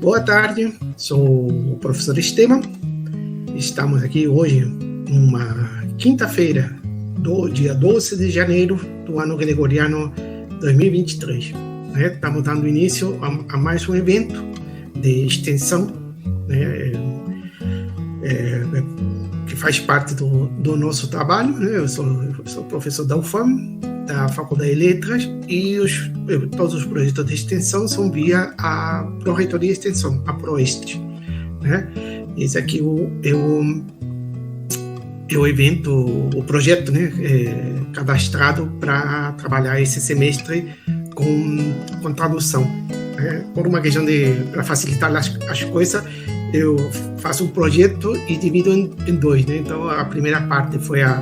Boa tarde, sou o professor Esteban. Estamos aqui hoje, numa quinta-feira, do dia 12 de janeiro do ano gregoriano 2023. Estamos dando início a mais um evento de extensão, que faz parte do nosso trabalho. Eu sou professor da UFAM, da Faculdade de Letras, e todos os projetos de extensão são via a Pró-Reitoria de Extensão, a PROEST. Esse aqui é o evento, o projeto, cadastrado para trabalhar esse semestre com tradução. Por uma questão para facilitar as coisas, eu faço um projeto e divido em dois. Então, a primeira parte foi a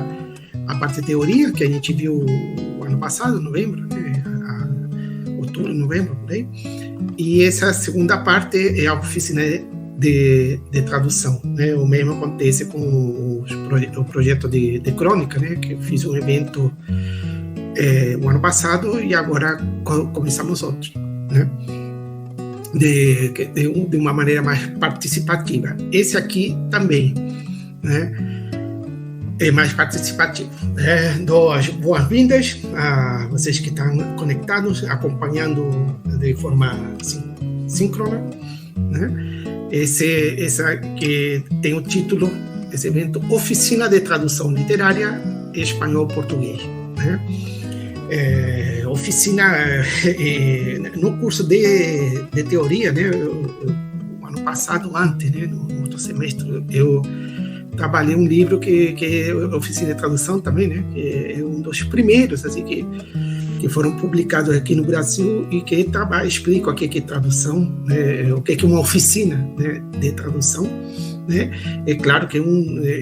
parte de teoria, que a gente viu ano passado, novembro, outubro, novembro, por aí. E essa segunda parte é a oficina de tradução. O mesmo acontece com o projeto de crônica, que eu fiz um evento o ano passado e agora começamos outro, de uma maneira mais participativa. Esse aqui também, é mais participativo. Dou as boas-vindas a vocês que estão conectados, acompanhando de forma síncrona. Esse aqui tem o título, esse evento, Oficina de Tradução Literária Espanhol-Português. Oficina no curso de teoria, o ano passado, antes, no outro semestre, eu trabalhei um livro que é Oficina de Tradução também, que é um dos primeiros assim, que foram publicados aqui no Brasil e que explica o que é tradução, o que é uma oficina de tradução. É claro que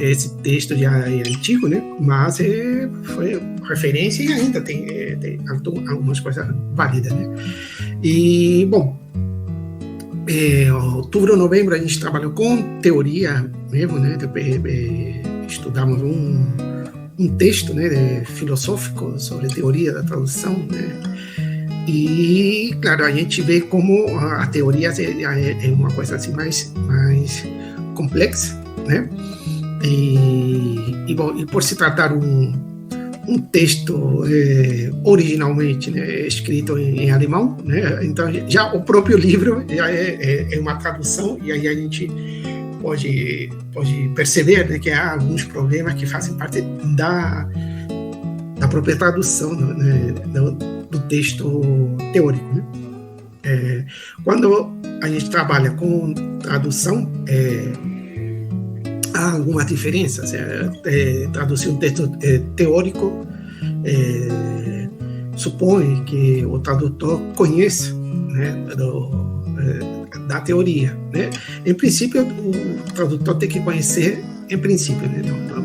esse texto já é antigo, mas foi referência e ainda tem algumas coisas válidas. E, bom, outubro, novembro a gente trabalhou com teoria mesmo, estudamos um texto filosófico sobre teoria da tradução, e, claro, a gente vê como a teoria é uma coisa assim mais complexa, e por se tratar um texto originalmente escrito em alemão, então já o próprio livro já é uma tradução, e aí a gente pode perceber que há alguns problemas que fazem parte da própria tradução do texto teórico. Quando a gente trabalha com tradução, há algumas diferenças. Traduzir um texto teórico supõe que o tradutor conheça da teoria. Em princípio, o tradutor tem que conhecer, em princípio,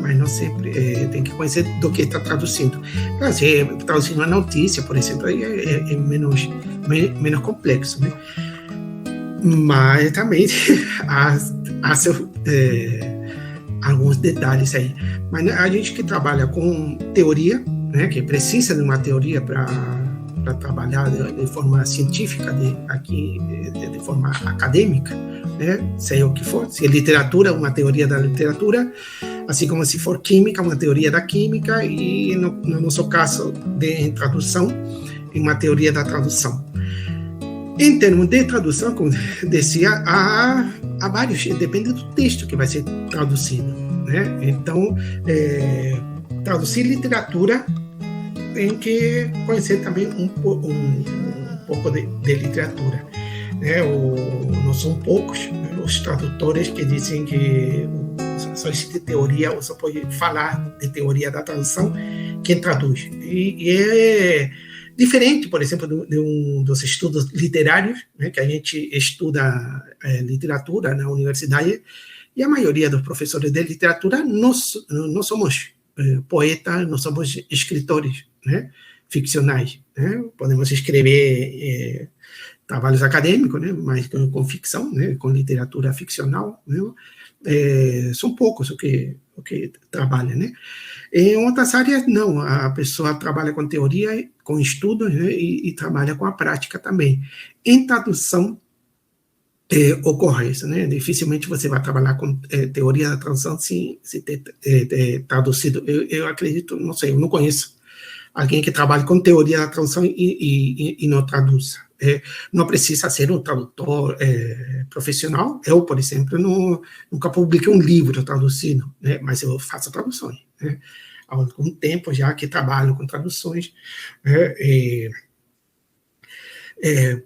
mas não sempre, tem que conhecer do que está traduzindo. Se traduzir uma notícia, por exemplo, aí é menos complexo, mas também há alguns detalhes aí. Mas a gente que trabalha com teoria, que precisa de uma teoria para trabalhar de forma científica, de forma acadêmica, seja o que for. Se é literatura, uma teoria da literatura, assim como se for química, uma teoria da química, e no nosso caso de tradução, uma teoria da tradução. Em termos de tradução, como dizia, há vários, depende do texto que vai ser traduzido. Então, traduzir literatura tem que conhecer também um pouco de literatura. Não são poucos os tradutores que dizem que só existe teoria, ou só pode falar de teoria da tradução quem traduz. E é diferente, por exemplo, dos estudos literários, que a gente estuda literatura na universidade, e a maioria dos professores de literatura não somos poetas, não somos escritores ficcionais. Podemos escrever trabalhos acadêmicos, mas com ficção, com literatura ficcional, são poucos o que trabalham. Em outras áreas, não. A pessoa trabalha com teoria, com estudos, e trabalha com a prática também. Em tradução, ocorre isso, né? Dificilmente você vai trabalhar com teoria da tradução se ter traduzido. Eu acredito, não sei, eu não conheço alguém que trabalhe com teoria da tradução e não traduza. Não precisa ser um tradutor profissional. Eu, por exemplo, nunca publiquei um livro traduzido, né? Mas eu faço traduções, né? Há algum tempo já que trabalho com traduções, né?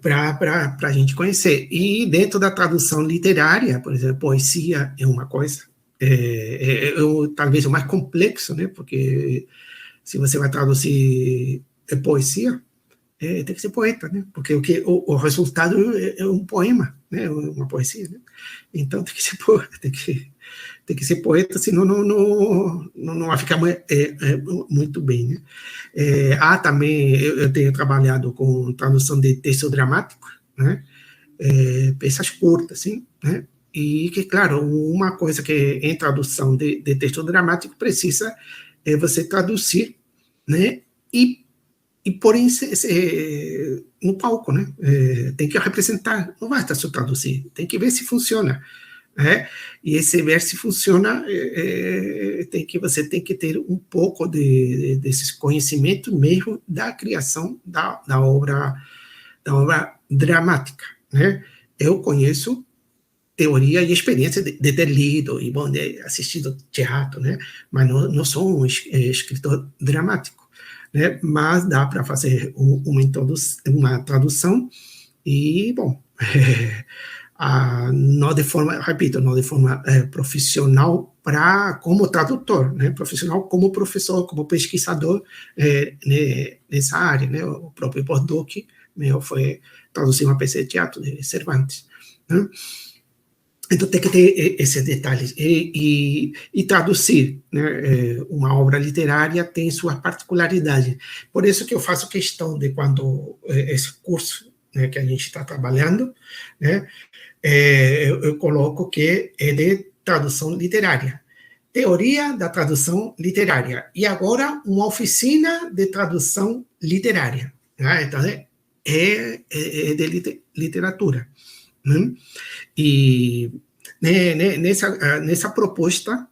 Para a gente conhecer. E dentro da tradução literária, por exemplo, poesia é uma coisa, talvez o mais complexo, né? Porque se você vai traduzir poesia, tem que ser poeta, né? Porque o resultado é um poema, né? Uma poesia, né? Então tem que ser poeta, tem que ser poeta, senão não vai ficar muito bem, né? Também eu tenho trabalhado com tradução de texto dramático, né? Peças curtas, assim, né? E que, claro, uma coisa que em tradução de texto dramático precisa você traduzir, né? E porém no palco, né? Tem que representar, não basta só traduzir, tem que ver se funciona. E esse ver se funciona, você tem que ter um pouco desses conhecimentos mesmo da criação da obra dramática, né? Eu conheço teoria e experiência de ter lido e bom, de assistido teatro, né? Mas não sou um escritor dramático, né? Mas dá para fazer uma tradução e, bom, não de forma, repito, não de forma profissional como tradutor, né? Profissional como professor, como pesquisador nessa área, né? O próprio Bordoc meu foi traduzir uma peça de teatro de Cervantes, né? Então tem que ter esses detalhes e traduzir, né, uma obra literária tem suas particularidades. Por isso que eu faço questão de quando esse curso, né, que a gente está trabalhando, né, eu coloco que é de tradução literária. Teoria da tradução literária. E agora uma oficina de tradução literária. Né? Então é de literatura. Né? E nessa proposta,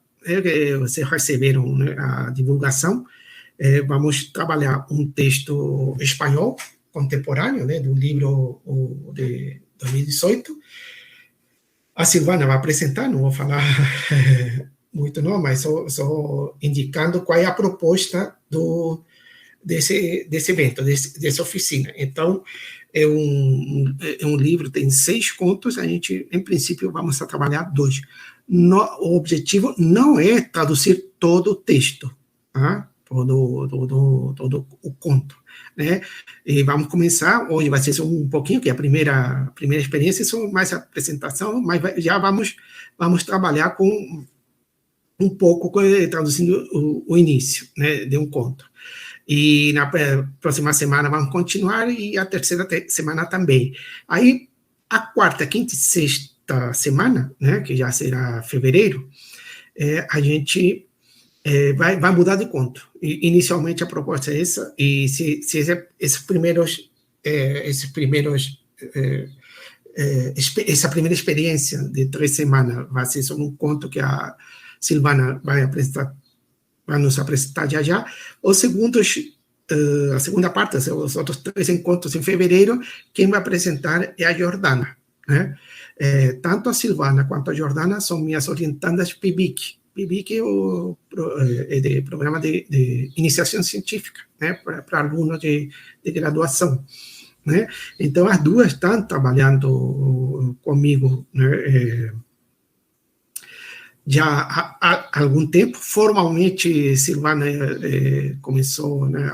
vocês receberam, né, a divulgação, vamos trabalhar um texto espanhol contemporâneo, né, do livro de 2018. A Silvana vai apresentar, não vou falar muito não, mas só indicando qual é a proposta desse evento, dessa oficina. Então, é um livro, tem 6 contos, a gente, em princípio, vamos a trabalhar 2. O objetivo não é traduzir todo o texto, tá? todo o conto, né? E vamos começar, hoje vai ser um pouquinho, que é a primeira experiência, só mais apresentação, mas já vamos trabalhar com um pouco, traduzindo o início, né, de um conto. E na próxima semana vamos continuar, e a terceira semana também. Aí, a quarta, quinta e sexta semana, né, que já será fevereiro, a gente vai mudar de conto. Inicialmente a proposta é essa, e se essa primeira experiência de 3 semanas vai ser sobre um conto que a Silvana vai nos apresentar já. A segunda parte, os outros 3 encontros em fevereiro, quem vai apresentar é a Jordana, né? Tanto a Silvana quanto a Jordana são minhas orientandas PIBIC. PIBIC é de programa de iniciação científica, né, para alunos de graduação, né? Então, as duas estão trabalhando comigo, né, já há algum tempo. Formalmente, Silvana começou, né,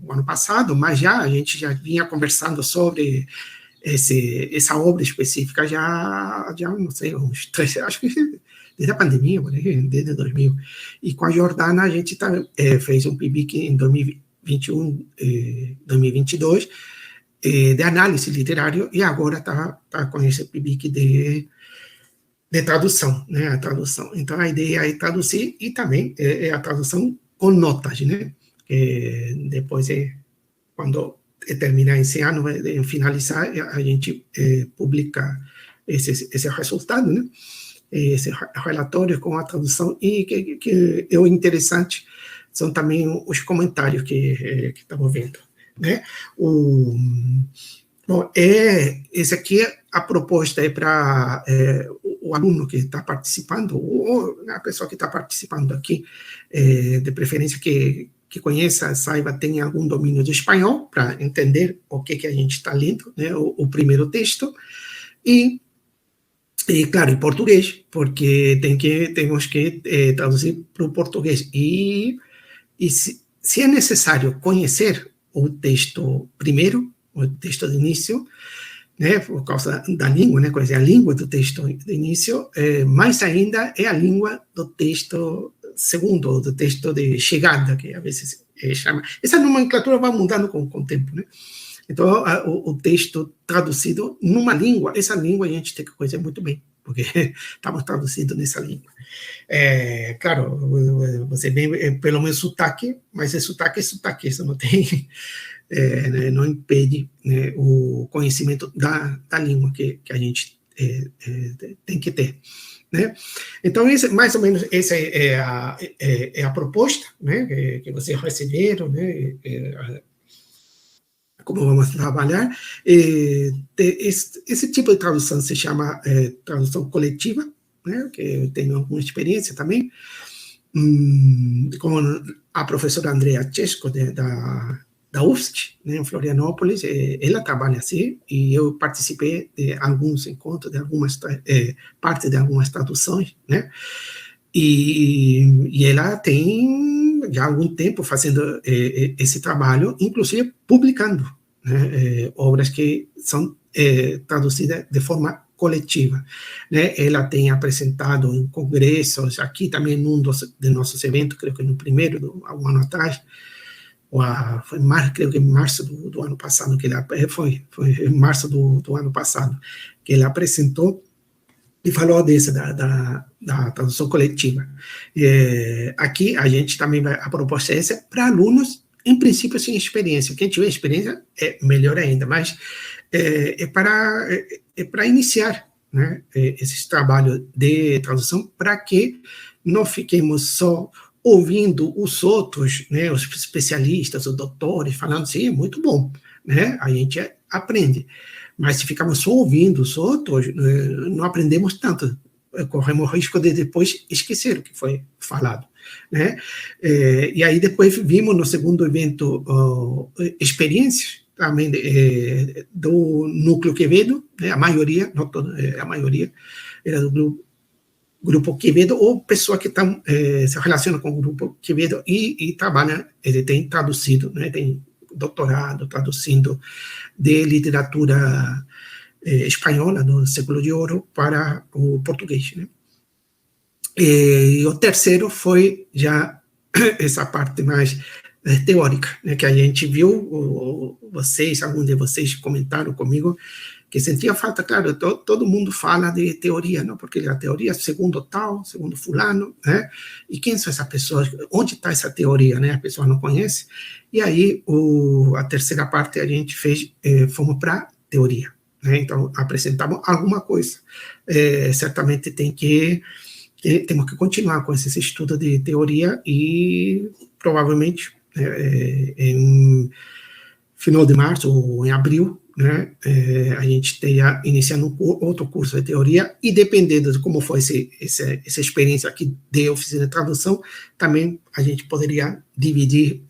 o ano passado, mas a gente já vinha conversando sobre essa obra específica já não sei, uns 3, acho que desde a pandemia, desde 2000. E com a Jordana a gente fez um PIBIC em 2021, 2022, de análise literária, e agora está com esse PIBIC de tradução, né, a tradução. Então, a ideia é traduzir, e também a tradução com notas, né, depois, quando terminar esse ano, finalizar, a gente publica esse resultado, né? Esse relatório com a tradução, e que é o interessante são também os comentários que estamos vendo, né? Bom, esse aqui, a proposta é para o aluno que está participando, ou a pessoa que está participando aqui, de preferência que conheça, saiba, tenha algum domínio de espanhol, para entender o que a gente está lendo, né, o primeiro texto, e claro, em português, porque temos que traduzir para o português, e se é necessário conhecer o texto primeiro, o texto de início, né, por causa da língua, né, conhecer a língua do texto de início, mais ainda é a língua do texto segundo, do texto de chegada, que às vezes chama. Essa nomenclatura vai mudando com o tempo, né? Então, o texto traduzido numa língua, essa língua a gente tem que conhecer muito bem, porque estamos traduzidos nessa língua. Claro, você vê pelo menos sotaque, mas sotaque, isso não tem, não impede, né, o conhecimento da língua que a gente tem que ter, né? Então, mais ou menos, essa é a proposta, né, que vocês receberam, né, como vamos trabalhar. Esse tipo de tradução se chama tradução coletiva, né, que eu tenho alguma experiência também, como a professora Andrea Chesco, da UFSC, né, em Florianópolis, ela trabalha assim, e eu participei de alguns encontros, de algumas partes de algumas traduções, né, e ela tem já algum tempo fazendo esse trabalho, inclusive publicando, né, obras que são traduzidas de forma coletiva, né? Ela tem apresentado em congressos, aqui também num de nossos eventos, creio que no primeiro, há um ano atrás, foi creio que em março do ano passado, que ela foi em março do ano passado, que ela apresentou e falou da tradução coletiva. Aqui a gente também a proposta é essa para alunos, em princípio, sem experiência. Quem tiver experiência é melhor ainda, mas é para iniciar, né, esses trabalhos de tradução, para que não fiquemos só ouvindo os outros, né, os especialistas, os doutores, falando assim, é muito bom, né, a gente aprende. Mas se ficarmos só ouvindo os outros, não aprendemos tanto, corremos o risco de depois esquecer o que foi falado, né? E aí depois vimos no segundo evento experiências também do Núcleo Quevedo, né? A maioria, não toda, a maioria era do Grupo Quevedo, ou pessoa que se relaciona com o Grupo Quevedo e trabalha, ele tem traduzido, né? Tem doutorado traduzindo de literatura espanhola do século de ouro para o português, né? E o terceiro foi já essa parte mais teórica, né, que a gente viu, alguns de vocês comentaram comigo, que sentia falta, claro, todo mundo fala de teoria, não? Porque a teoria, segundo tal, segundo fulano, né? E quem são essas pessoas? Onde está essa teoria, né? A pessoa não conhece. E aí, a terceira parte a gente fez, fomos para teoria, né? Então, apresentamos alguma coisa. Certamente temos que continuar com esse estudo de teoria e, provavelmente, em final de março ou em abril, né, a gente esteja iniciando outro curso de teoria, e dependendo de como foi essa experiência aqui de oficina de tradução, também a gente poderia dividir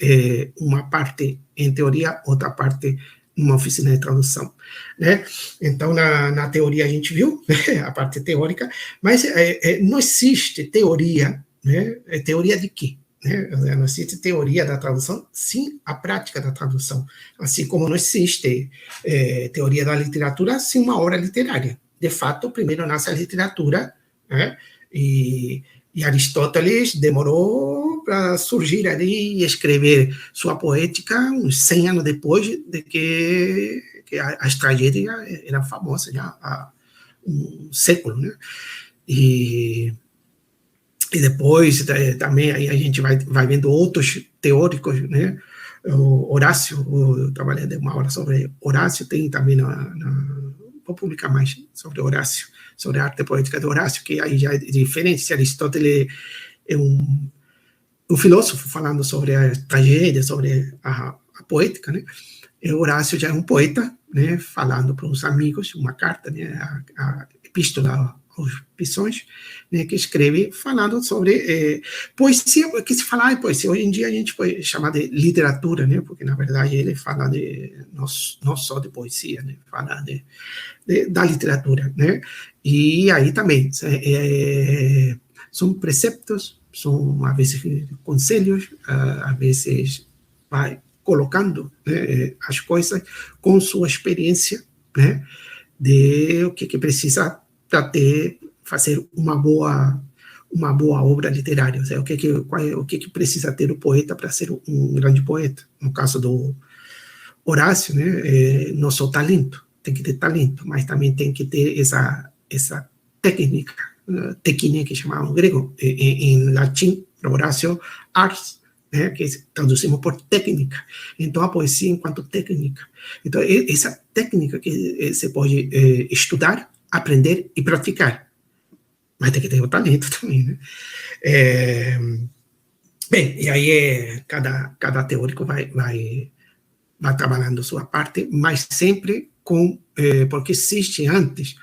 uma parte em teoria, outra parte numa oficina de tradução, né? Então, na teoria a gente viu, né, a parte teórica, mas não existe teoria, né? Teoria de quê? Né? Não existe teoria da tradução sem a prática da tradução, assim como não existe teoria da literatura sem uma obra literária. De fato, primeiro nasce a literatura, né? E Aristóteles demorou para surgir ali e escrever sua poética uns 100 anos depois de que as tragédias eram famosas já há um século, né? E depois também aí a gente vai vendo outros teóricos, né? O Horácio, eu trabalhei uma hora sobre Horácio, tem também vou publicar mais sobre Horácio, sobre a arte poética de Horácio, que aí já é diferente. Se Aristóteles é um filósofo falando sobre a tragédia, sobre a poética, né? E Horácio já é um poeta, né? Falando para uns amigos, uma carta, né? A epístola aos Pisões, né? Que escreve falando sobre poesia, que se fala de poesia, hoje em dia a gente pode chamar de literatura, né? Porque na verdade ele fala não só de poesia, né? Fala da literatura, né? E aí também são preceptos, são às vezes conselhos, às vezes vai colocando, né, as coisas com sua experiência, né, de o que precisa para fazer uma boa obra literária, ou seja, o que precisa ter o poeta para ser um grande poeta. No caso do Horácio, né, não só talento, tem que ter talento, mas também tem que ter essa técnica que chamavam grego, em latim, para Horácio, ars, né, que traduzimos por técnica. Então, a poesia enquanto técnica. Então, essa técnica que se pode estudar, aprender e praticar. Mas tem que ter o talento também, né? Bem, e aí cada teórico vai trabalhando sua parte, mas sempre porque existe antes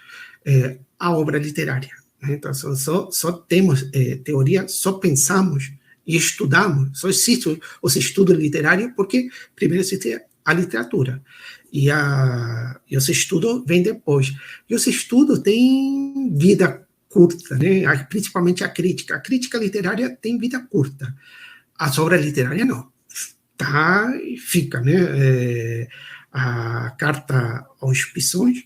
a obra literária. Então, só temos teoria, só pensamos e estudamos, só existe os estudos literários porque primeiro existe a literatura e os estudos vêm depois. E os estudos têm vida curta, né? Principalmente a crítica literária tem vida curta, as obras literárias não, tá e fica, né? A carta aos Pisões,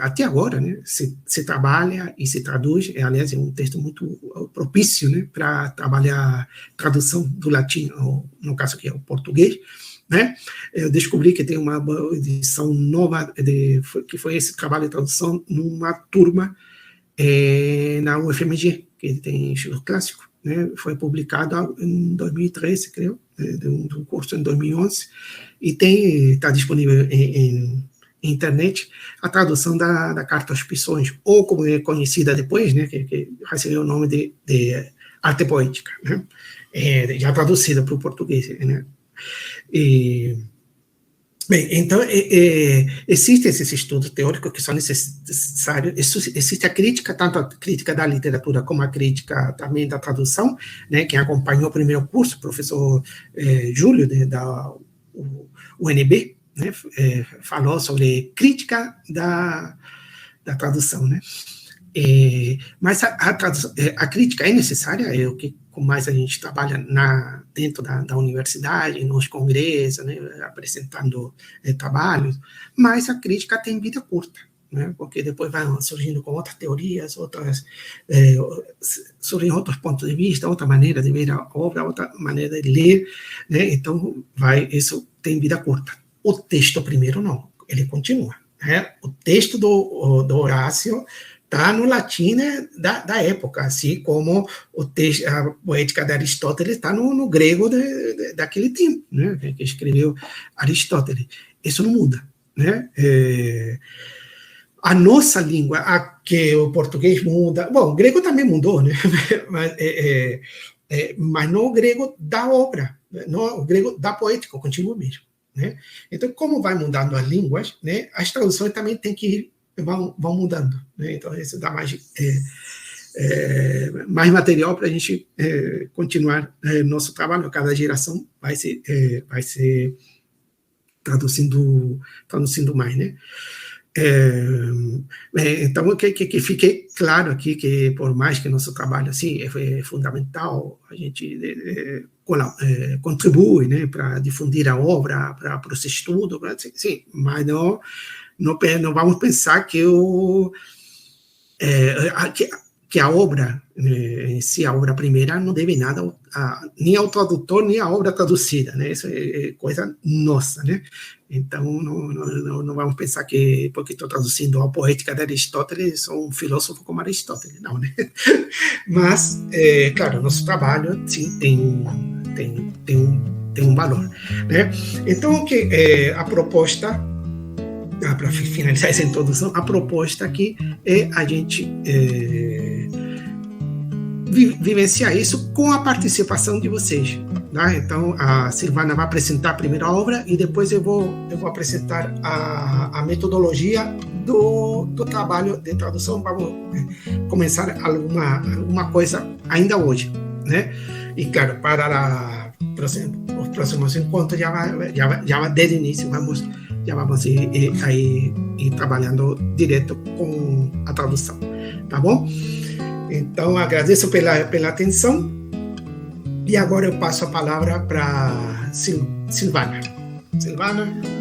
até agora, né, se trabalha e se traduz, aliás, é um texto muito propício, né, para trabalhar tradução do latim, no caso aqui é o português, né? Eu descobri que tem uma edição nova, que foi esse trabalho de tradução numa turma na UFMG, que tem estudo clássico, né? Foi publicado em 2013, creio, de um curso em 2011, e está disponível em internet a tradução da Carta aos Pisões, ou como é conhecida depois, né, que recebeu o nome de arte poética, né, já traduzida para o português, né. Bem, então, existem esses estudos teóricos que são necessários, existe a crítica, tanto a crítica da literatura como a crítica também da tradução, né, quem acompanhou o primeiro curso, o professor Júlio, da UNB, né, falou sobre crítica da tradução, né? Mas a crítica é necessária, é o que mais a gente trabalha dentro da universidade, nos congressos, né, apresentando trabalhos, mas a crítica tem vida curta, né, porque depois vai surgindo com outras teorias, surgem outros pontos de vista, outra maneira de ver a obra, outra maneira de ler, né, então isso tem vida curta. O texto primeiro não, ele continua, né? O texto do Horácio está no latim, né, da época, assim como a poética de Aristóteles está no grego daquele tempo, né, que escreveu Aristóteles. Isso não muda, né? A nossa língua, que o português muda, bom, o grego também mudou, né? Mas não o grego da obra, não o grego da poética, continua mesmo. Né? Então, como vai mudando as línguas, né, as traduções também vão mudando. Né? Então, isso dá mais material para a gente continuar nosso trabalho. Cada geração vai se traduzindo mais. Né? Então, que fique claro aqui que, por mais que nosso trabalho assim, é fundamental, a gente contribui, né, para difundir a obra, para os estudos, sim, mas não vamos pensar que a obra em si, a obra primeira, não deve nada nem ao tradutor, nem à obra traduzida, né? Isso é coisa nossa, né? Então, não vamos pensar que, porque estou traduzindo a poética de Aristóteles, sou um filósofo como Aristóteles, não, né? Mas, claro, nosso trabalho, sim, tem um valor, né? Então, a proposta para finalizar essa introdução, a proposta aqui é a gente vivenciar isso com a participação de vocês. Tá? Então, a Silvana vai apresentar a primeira obra e depois eu vou apresentar a metodologia do trabalho de tradução. Vamos começar alguma coisa ainda hoje, né? E, claro, para os próximos encontros, já desde o início, já vamos ir trabalhando direto com a tradução, tá bom? Então, agradeço pela atenção e agora eu passo a palavra para Silvana. Silvana?